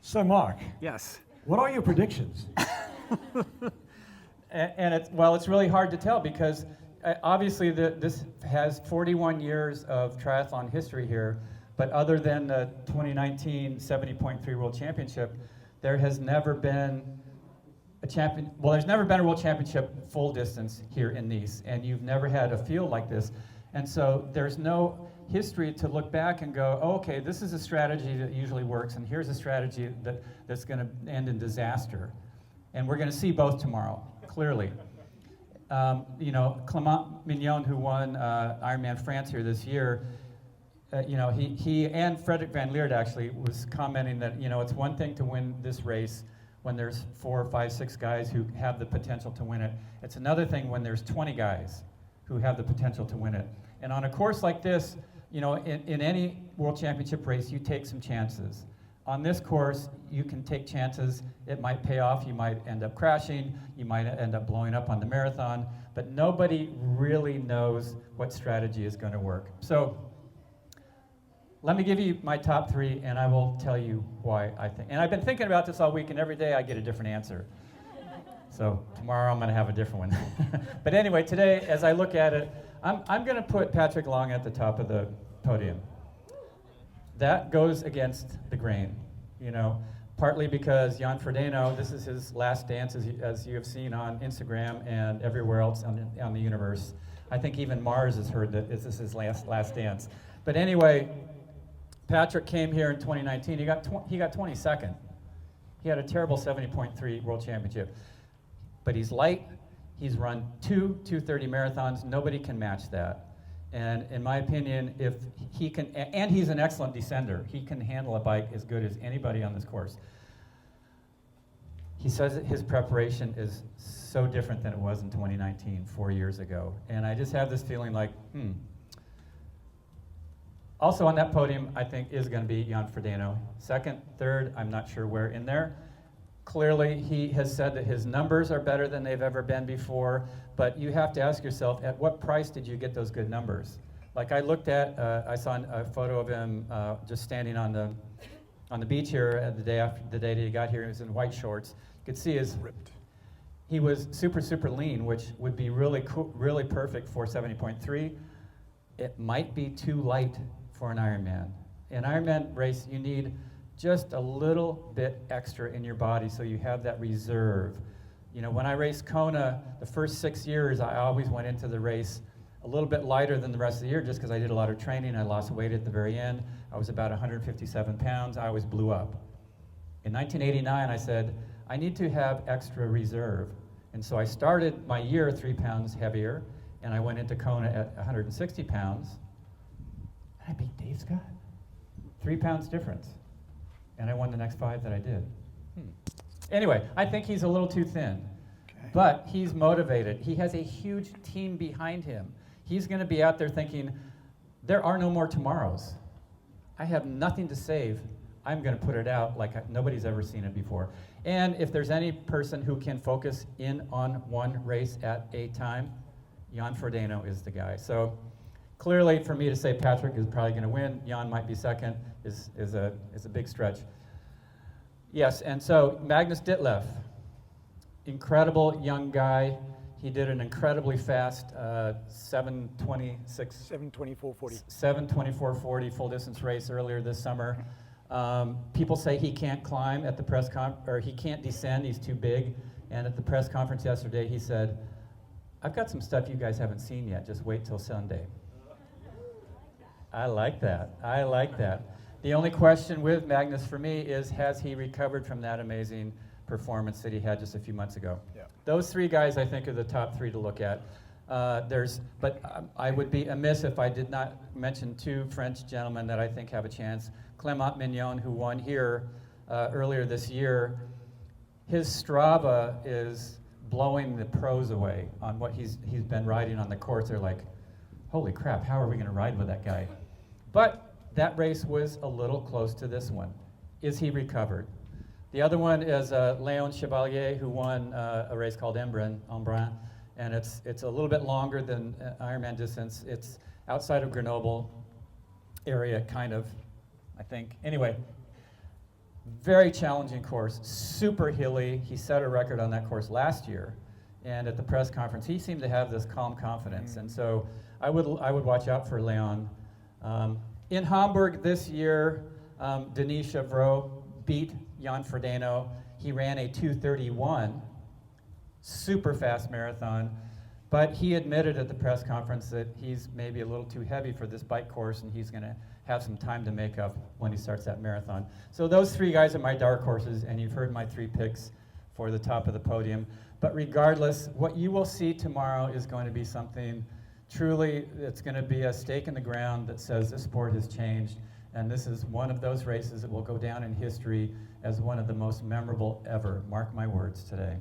So Mark, Yes. what are your predictions? And it's really hard to tell because obviously this has 41 years of triathlon history here, but other than the 2019 70.3 World Championship, there has never been there's never been a World Championship full distance here in Nice, and you've never had a field like this. And so there's no history to look back and go, oh, okay, this is a strategy that usually works, and here's a strategy that's going to end in disaster. And we're going to see both tomorrow, clearly. Clement Mignon, who won Ironman France here this year, he and Frederick Van Leert actually was commenting that, it's one thing to win this race when there's 4, 5, 6 guys who have the potential to win it. It's another thing when there's 20 guys who have the potential to win it. And on a course like this, in any World Championship race, you take some chances. On this course, you can take chances. It might pay off. You might end up crashing. You might end up blowing up on the marathon. But nobody really knows what strategy is going to work. So let me give you my top 3, and I will tell you why I think. And I've been thinking about this all week, and every day I get a different answer. So tomorrow I'm going to have a different one. But anyway, today, as I look at it, I'm going to put Patrick Long at the top of the podium. That goes against the grain, partly because Jan Frodeno, this is his last dance, as you have seen on Instagram and everywhere else on the universe. I think even Mars has heard that this is his last dance. But anyway, Patrick came here in 2019. He got 22nd. He had a terrible 70.3 World Championship. But he's light. He's run 2 2:30 marathons. Nobody can match that. And in my opinion, if he can, and he's an excellent descender. He can handle a bike as good as anybody on this course. He says that his preparation is so different than it was in 2019, 4 years ago. And I just have this feeling like, Also on that podium, I think, is going to be Jan Frodeno. Second, third, I'm not sure where in there. Clearly, he has said that his numbers are better than they've ever been before, but you have to ask yourself, at what price did you get those good numbers? Like I looked at, I saw a photo of him just standing on the beach here the day that he got here. He was in white shorts. You could see he was super, super lean, which would be really cool, really perfect for 70.3. It might be too light for an Ironman. In an Ironman race, you need just a little bit extra in your body so you have that reserve. When I raced Kona, the first 6 years, I always went into the race a little bit lighter than the rest of the year just because I did a lot of training. I lost weight at the very end. I was about 157 pounds. I always blew up. In 1989, I said, I need to have extra reserve. And so I started my year 3 pounds heavier, and I went into Kona at 160 pounds. And I beat Dave Scott. 3 pounds difference. And I won the next 5 that I did. Anyway, I think he's a little too thin. Okay. But he's motivated. He has a huge team behind him. He's going to be out there thinking, there are no more tomorrows. I have nothing to save. I'm going to put it out like nobody's ever seen it before. And if there's any person who can focus in on one race at a time, Jan Frodeno is the guy. So clearly, for me to say Patrick is probably going to win, Jan might be second, is a big stretch. Yes, and so Magnus Ditlev, incredible young guy. He did an incredibly fast 7:24:40 full distance race earlier this summer. People say he can't climb at the press or he can't descend. He's too big. And at the press conference yesterday, he said, "I've got some stuff you guys haven't seen yet. Just wait till Sunday." I like that. I like that. The only question with Magnus for me is, has he recovered from that amazing performance that he had just a few months ago? Yeah. Those 3 guys, I think, are the top 3 to look at. But I would be amiss if I did not mention 2 French gentlemen that I think have a chance. Clement Mignon, who won here earlier this year, his Strava is blowing the pros away on what he's been riding on the course. They're like, holy crap, how are we going to ride with that guy? But that race was a little close to this one. Is he recovered? The other one is Léon Chevalier, who won a race called Embrun, and it's a little bit longer than Ironman distance. It's outside of Grenoble area, kind of, I think. Anyway, Very challenging course, super hilly. He set a record on that course last year. And at the press conference, he seemed to have this calm confidence. And so I would watch out for Leon. In Hamburg this year, Denis Chevreau beat Jan Frodeno. He ran a 2:31, super fast marathon. But he admitted at the press conference that he's maybe a little too heavy for this bike course, and he's going to have some time to make up when he starts that marathon. So those three guys are my dark horses, and you've heard my 3 picks for the top of the podium. But regardless, what you will see tomorrow is going to be something truly, it's going to be a stake in the ground that says the sport has changed, and this is one of those races that will go down in history as one of the most memorable ever. Mark my words today.